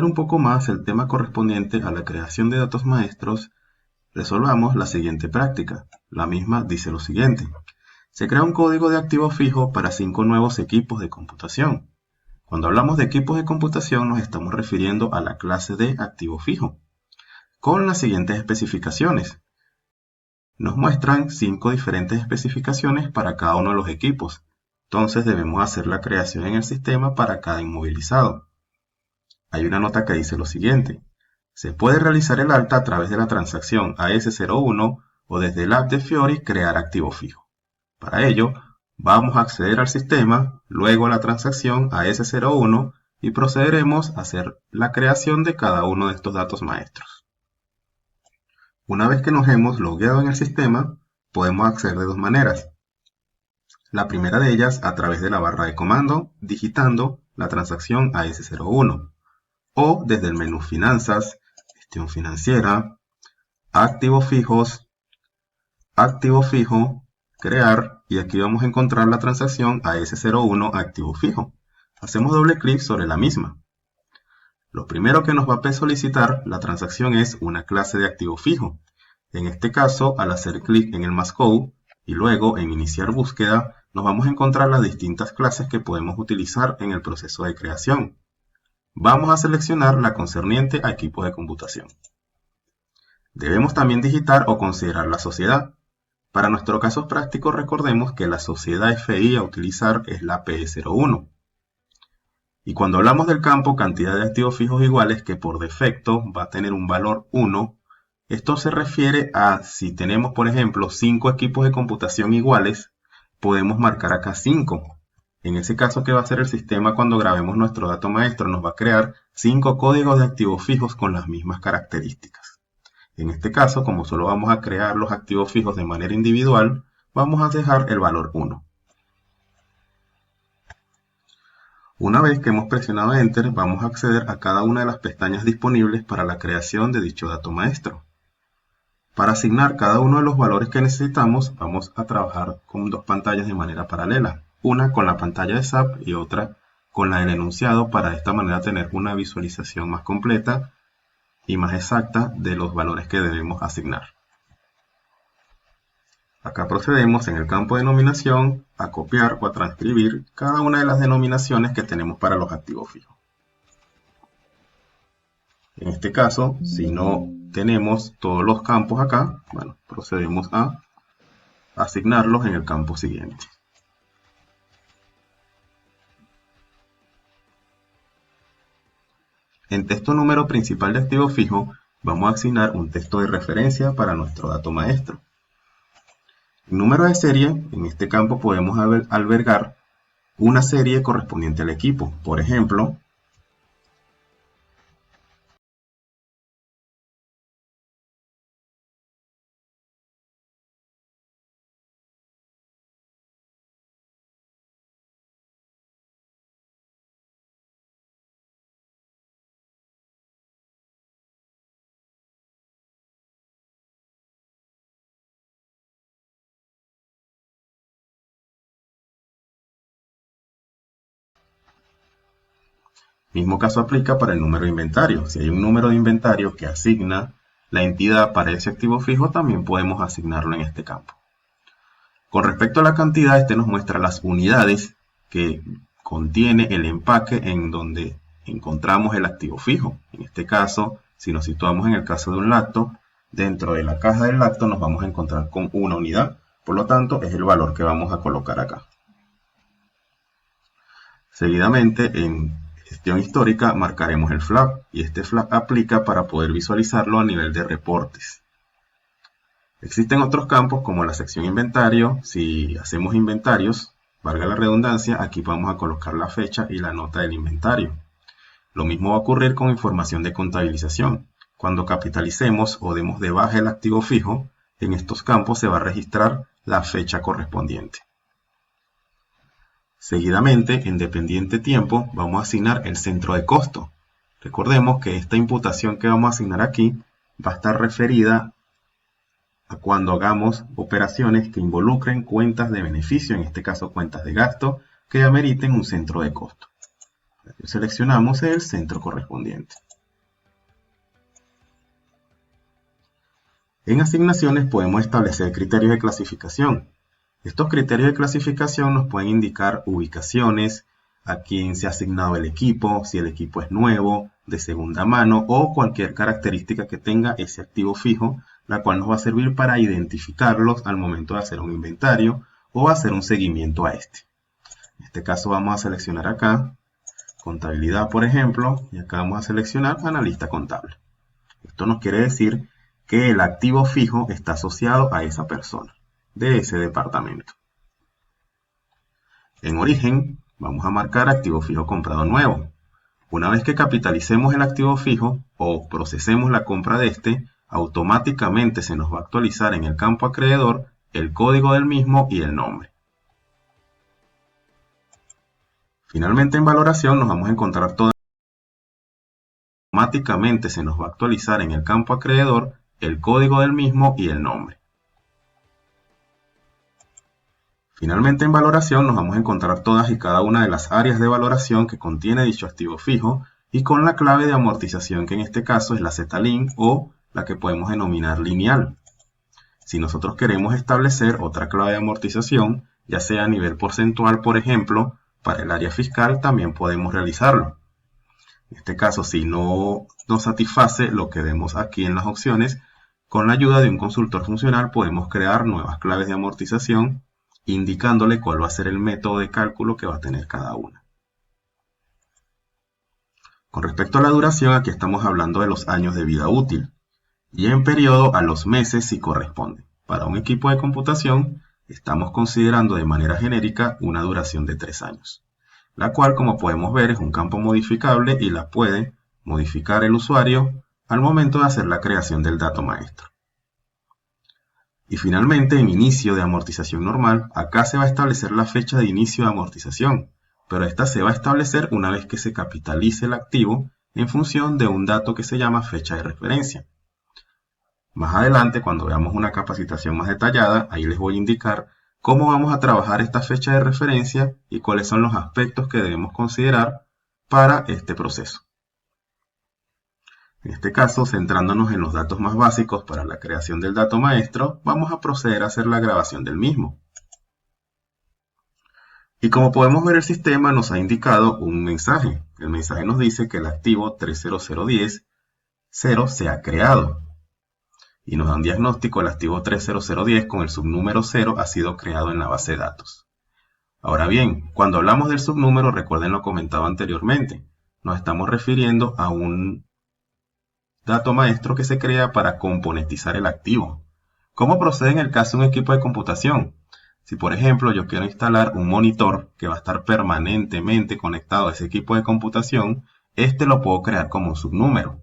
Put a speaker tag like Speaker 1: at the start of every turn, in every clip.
Speaker 1: un poco más el tema correspondiente a la creación de datos maestros, resolvamos la siguiente práctica. La misma dice lo siguiente. Se crea un código de activo fijo para 5 nuevos equipos de computación. Cuando hablamos de equipos de computación nos estamos refiriendo a la clase de activo fijo, con las siguientes especificaciones. Nos muestran 5 diferentes especificaciones para cada uno de los equipos. Entonces debemos hacer la creación en el sistema para cada inmovilizado. Hay una nota que dice lo siguiente. Se puede realizar el alta a través de la transacción AS01 o desde el app de Fiori crear activo fijo. Para ello, vamos a acceder al sistema, luego a la transacción AS01 y procederemos a hacer la creación de cada uno de estos datos maestros. Una vez que nos hemos logueado en el sistema, podemos acceder de dos maneras. La primera de ellas a través de la barra de comando, digitando la transacción AS01, o desde el menú Finanzas, Gestión Financiera, Activos Fijos, Activo Fijo, Crear, y aquí vamos a encontrar la transacción AS01 Activo Fijo. Hacemos doble clic sobre la misma. Lo primero que nos va a solicitar la transacción es una clase de activo fijo. En este caso, al hacer clic en el más code y luego en iniciar búsqueda, nos vamos a encontrar las distintas clases que podemos utilizar en el proceso de creación. Vamos a seleccionar la concerniente a equipos de computación. Debemos también digitar o considerar la sociedad. Para nuestro caso práctico, recordemos que la sociedad FI a utilizar es la PE01. Y cuando hablamos del campo cantidad de activos fijos iguales, que por defecto va a tener un valor 1, esto se refiere a si tenemos, por ejemplo, 5 equipos de computación iguales, podemos marcar acá 5. En ese caso, ¿qué va a hacer el sistema cuando grabemos nuestro dato maestro? Nos va a crear 5 códigos de activos fijos con las mismas características. En este caso, como solo vamos a crear los activos fijos de manera individual, vamos a dejar el valor 1. Una vez que hemos presionado Enter, vamos a acceder a cada una de las pestañas disponibles para la creación de dicho dato maestro. Para asignar cada uno de los valores que necesitamos, vamos a trabajar con dos pantallas de manera paralela. Una con la pantalla de SAP y otra con la del enunciado, para de esta manera tener una visualización más completa y más exacta de los valores que debemos asignar. Acá procedemos en el campo de denominación a copiar o a transcribir cada una de las denominaciones que tenemos para los activos fijos. En este caso, si no tenemos todos los campos acá, bueno, procedemos a asignarlos en el campo siguiente. En texto número principal de activo fijo, vamos a asignar un texto de referencia para nuestro dato maestro. En número de serie, en este campo podemos albergar una serie correspondiente al equipo. Por ejemplo, mismo caso aplica para el número de inventario. Si hay un número de inventario que asigna la entidad para ese activo fijo, también podemos asignarlo en este campo. Con respecto a la cantidad, este nos muestra las unidades que contiene el empaque en donde encontramos el activo fijo. En este caso, si nos situamos en el caso de un lacto, dentro de la caja del lacto nos vamos a encontrar con una unidad. Por lo tanto, es el valor que vamos a colocar acá. Seguidamente, en gestión histórica, marcaremos el FLAP, y este FLAP aplica para poder visualizarlo a nivel de reportes. Existen otros campos como la sección inventario. Si hacemos inventarios, valga la redundancia, aquí vamos a colocar la fecha y la nota del inventario. Lo mismo va a ocurrir con información de contabilización. Cuando capitalicemos o demos de baja el activo fijo, en estos campos se va a registrar la fecha correspondiente. Seguidamente, en dependiente tiempo, vamos a asignar el centro de costo. Recordemos que esta imputación que vamos a asignar aquí va a estar referida a cuando hagamos operaciones que involucren cuentas de beneficio, en este caso cuentas de gasto, que ameriten un centro de costo. Seleccionamos el centro correspondiente. En asignaciones podemos establecer criterios de clasificación. Estos criterios de clasificación nos pueden indicar ubicaciones, a quién se ha asignado el equipo, si el equipo es nuevo, de segunda mano o cualquier característica que tenga ese activo fijo, la cual nos va a servir para identificarlos al momento de hacer un inventario o hacer un seguimiento a este. En este caso vamos a seleccionar acá contabilidad, por ejemplo, y acá vamos a seleccionar analista contable. Esto nos quiere decir que el activo fijo está asociado a esa persona, de ese departamento. En origen, vamos a marcar activo fijo comprado nuevo. Una vez que capitalicemos el activo fijo o procesemos la compra de este, automáticamente se nos va a actualizar en el campo acreedor el código del mismo y el nombre. Finalmente, en valoración nos vamos a encontrar todo. Automáticamente se nos va a actualizar en el campo acreedor el código del mismo y el nombre. Finalmente, en valoración nos vamos a encontrar todas y cada una de las áreas de valoración que contiene dicho activo fijo y con la clave de amortización, que en este caso es la Z-link o la que podemos denominar lineal. Si nosotros queremos establecer otra clave de amortización, ya sea a nivel porcentual, por ejemplo, para el área fiscal, también podemos realizarlo. En este caso, si no nos satisface lo que vemos aquí en las opciones, con la ayuda de un consultor funcional podemos crear nuevas claves de amortización, indicándole cuál va a ser el método de cálculo que va a tener cada una. Con respecto a la duración, aquí estamos hablando de los años de vida útil, y en periodo a los meses si corresponde. Para un equipo de computación, estamos considerando de manera genérica una duración de 3 años. La cual, como podemos ver, es un campo modificable y la puede modificar el usuario al momento de hacer la creación del dato maestro. Y finalmente, en inicio de amortización normal, acá se va a establecer la fecha de inicio de amortización, pero esta se va a establecer una vez que se capitalice el activo en función de un dato que se llama fecha de referencia. Más adelante, cuando veamos una capacitación más detallada, ahí les voy a indicar cómo vamos a trabajar esta fecha de referencia y cuáles son los aspectos que debemos considerar para este proceso. En este caso, centrándonos en los datos más básicos para la creación del dato maestro, vamos a proceder a hacer la grabación del mismo. Y como podemos ver, el sistema nos ha indicado un mensaje. El mensaje nos dice que el activo 30010-0 se ha creado. Y nos da un diagnóstico: el activo 30010 con el subnúmero 0 ha sido creado en la base de datos. Ahora bien, cuando hablamos del subnúmero, recuerden lo comentado anteriormente, nos estamos refiriendo a un dato maestro que se crea para componentizar el activo. ¿Cómo procede en el caso de un equipo de computación? Si por ejemplo yo quiero instalar un monitor que va a estar permanentemente conectado a ese equipo de computación, este lo puedo crear como un subnúmero.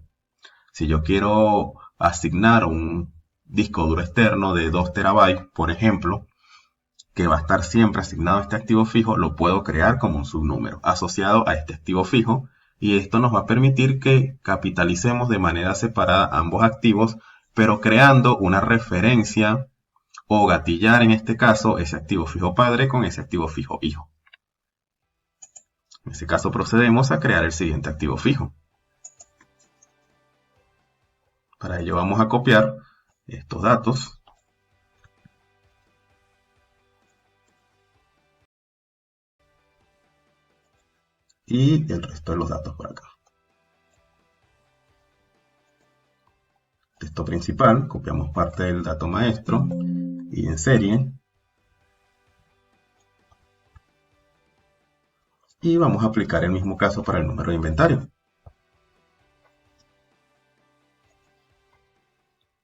Speaker 1: Si yo quiero asignar un disco duro externo de 2 terabytes, por ejemplo, que va a estar siempre asignado a este activo fijo, lo puedo crear como un subnúmero asociado a este activo fijo, y esto nos va a permitir que capitalicemos de manera separada ambos activos, pero creando una referencia o gatillar en este caso ese activo fijo padre con ese activo fijo hijo. En este caso procedemos a crear el siguiente activo fijo. Para ello vamos a copiar estos datos y el resto de los datos por acá. Texto principal, copiamos parte del dato maestro y en serie. Y vamos a aplicar el mismo caso para el número de inventario.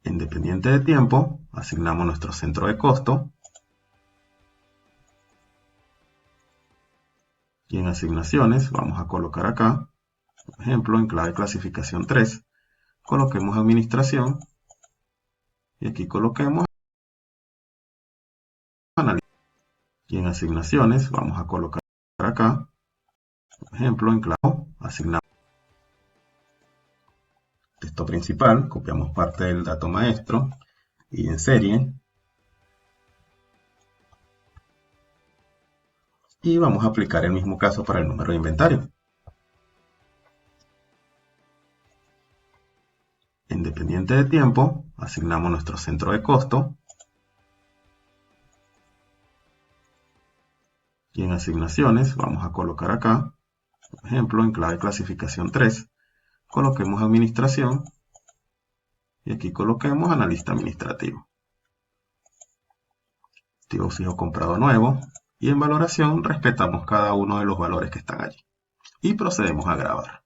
Speaker 1: En dependiente de tiempo, asignamos nuestro centro de costo. Y en asignaciones vamos a colocar acá, por ejemplo, en clave clasificación 3, coloquemos administración. Y aquí coloquemos análisis. Y en asignaciones vamos a colocar acá, por ejemplo, en clave asignamos texto principal, copiamos parte del dato maestro y en serie. Y vamos a aplicar el mismo caso para el número de inventario. independiente de tiempo, asignamos nuestro centro de costo. Y en asignaciones vamos a colocar acá, por ejemplo, en clave clasificación 3, coloquemos administración y aquí coloquemos analista administrativo. Activo fijo comprado nuevo y en valoración respetamos cada uno de los valores que están allí. Y procedemos a grabar.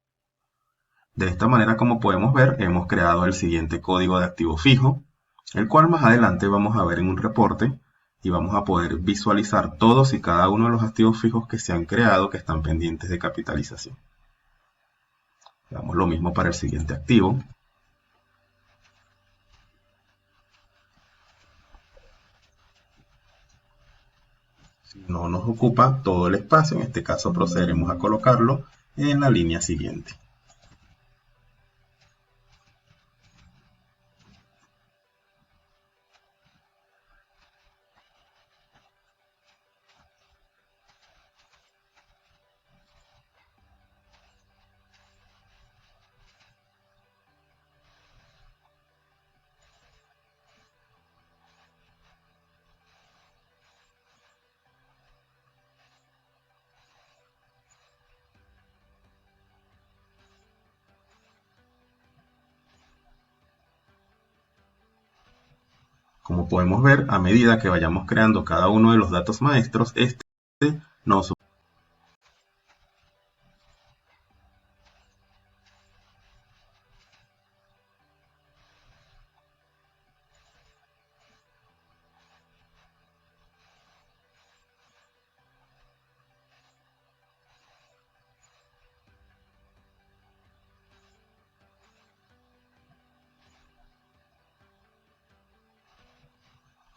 Speaker 1: De esta manera, como podemos ver, hemos creado el siguiente código de activo fijo, el cual más adelante vamos a ver en un reporte y vamos a poder visualizar todos y cada uno de los activos fijos que se han creado que están pendientes de capitalización. Hagamos lo mismo para el siguiente activo. Si no nos ocupa todo el espacio, en este caso procederemos a colocarlo en la línea siguiente. Como podemos ver, a medida que vayamos creando cada uno de los datos maestros, este nos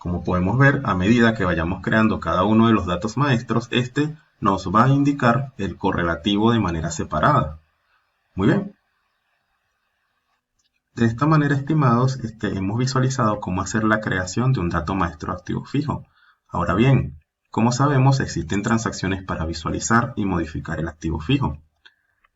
Speaker 1: Como podemos ver, a medida que vayamos creando cada uno de los datos maestros, este nos va a indicar el correlativo de manera separada. Muy bien. De esta manera, estimados, hemos visualizado cómo hacer la creación de un dato maestro activo fijo. Ahora bien, como sabemos, existen transacciones para visualizar y modificar el activo fijo.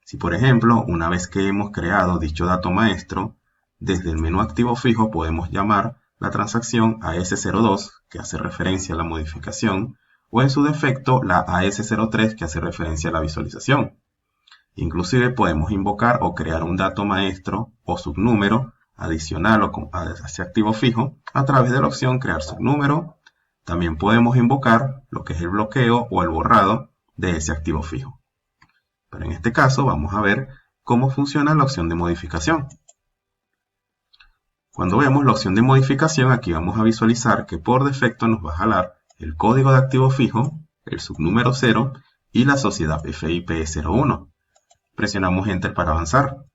Speaker 1: Si, por ejemplo, una vez que hemos creado dicho dato maestro, desde el menú activo fijo podemos llamar la transacción AS02, que hace referencia a la modificación, o en su defecto la AS03, que hace referencia a la visualización. Inclusive podemos invocar o crear un dato maestro o subnúmero adicional a ese activo fijo a través de la opción crear subnúmero. También podemos invocar lo que es el bloqueo o el borrado de ese activo fijo. Pero en este caso vamos a ver cómo funciona la opción de modificación. Cuando veamos la opción de modificación, aquí vamos a visualizar que por defecto nos va a jalar el código de activo fijo, el subnúmero 0 y la sociedad FIPE01. Presionamos Enter para avanzar.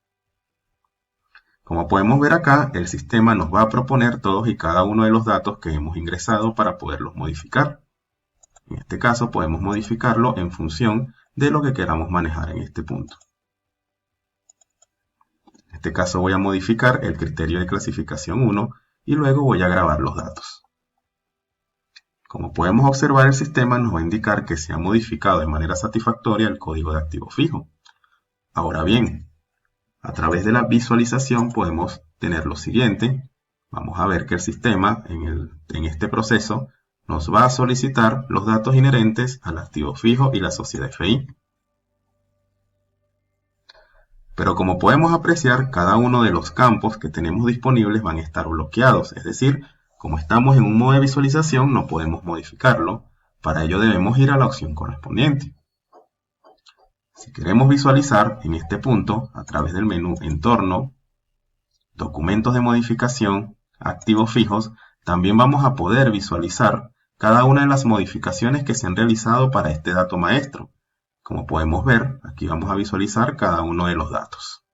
Speaker 1: Como podemos ver acá, el sistema nos va a proponer todos y cada uno de los datos que hemos ingresado para poderlos modificar. En este caso podemos modificarlo en función de lo que queramos manejar en este punto. En este caso voy a modificar el criterio de clasificación 1 y luego voy a grabar los datos. Como podemos observar, el sistema nos va a indicar que se ha modificado de manera satisfactoria el código de activo fijo. Ahora bien, a través de la visualización podemos tener lo siguiente. Vamos a ver que el sistema en este proceso nos va a solicitar los datos inherentes al activo fijo y la sociedad FI. Pero como podemos apreciar, cada uno de los campos que tenemos disponibles van a estar bloqueados. Es decir, como estamos en un modo de visualización, no podemos modificarlo. Para ello debemos ir a la opción correspondiente. Si queremos visualizar en este punto, a través del menú Entorno, Documentos de modificación, Activos fijos, también vamos a poder visualizar cada una de las modificaciones que se han realizado para este dato maestro. Como podemos ver, aquí vamos a visualizar cada uno de los datos.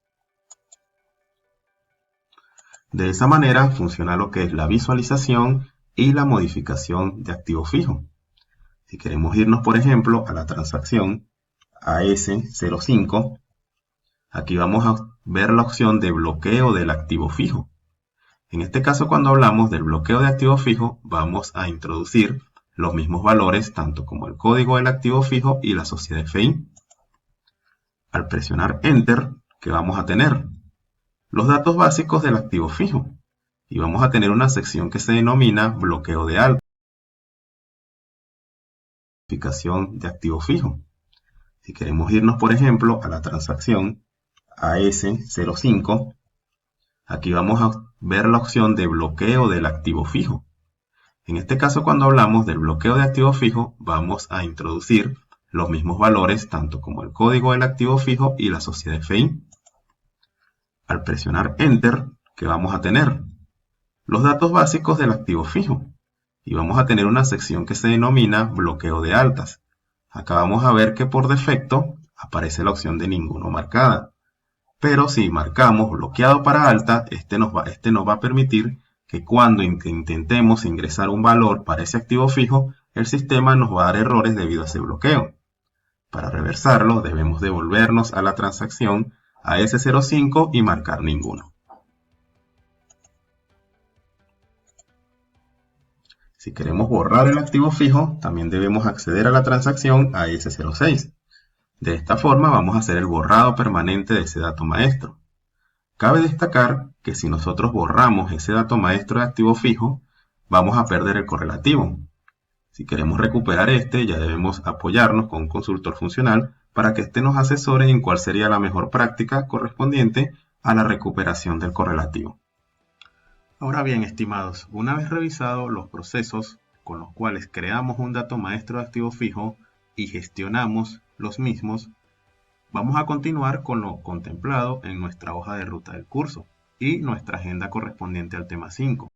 Speaker 1: De esa manera funciona lo que es la visualización y la modificación de activo fijo. Si queremos irnos, por ejemplo, a la transacción AS05, aquí vamos a ver la opción de bloqueo del activo fijo. En este caso, cuando hablamos del bloqueo de activo fijo, vamos a introducir los mismos valores, tanto como el código del activo fijo y la sociedad FI. Al presionar Enter, ¿qué vamos a tener? los datos básicos del activo fijo. Y vamos a tener una sección que se denomina bloqueo de alta, identificación de activo fijo. Si queremos irnos, por ejemplo, a la transacción AS05, aquí vamos a ver la opción de bloqueo del activo fijo. En este caso, cuando hablamos del bloqueo de activo fijo, vamos a introducir los mismos valores, tanto como el código del activo fijo y la sociedad FI. Al presionar Enter, ¿qué vamos a tener? Los datos básicos del activo fijo. Y vamos a tener una sección que se denomina bloqueo de altas. Acá vamos a ver que por defecto aparece la opción de ninguno marcada. Pero si marcamos bloqueado para alta, este nos va a permitir que cuando intentemos ingresar un valor para ese activo fijo, el sistema nos va a dar errores debido a ese bloqueo. Para reversarlo, debemos devolvernos a la transacción AS05 y marcar ninguno. Si queremos borrar el activo fijo, también debemos acceder a la transacción AS06. De esta forma vamos a hacer el borrado permanente de ese dato maestro. Cabe destacar que si nosotros borramos ese dato maestro de activo fijo, vamos a perder el correlativo. Si queremos recuperar este, ya debemos apoyarnos con un consultor funcional para que éste nos asesore en cuál sería la mejor práctica correspondiente a la recuperación del correlativo. Ahora bien, estimados, una vez revisados los procesos con los cuales creamos un dato maestro de activo fijo y gestionamos los mismos, vamos a continuar con lo contemplado en nuestra hoja de ruta del curso y nuestra agenda correspondiente al tema 5.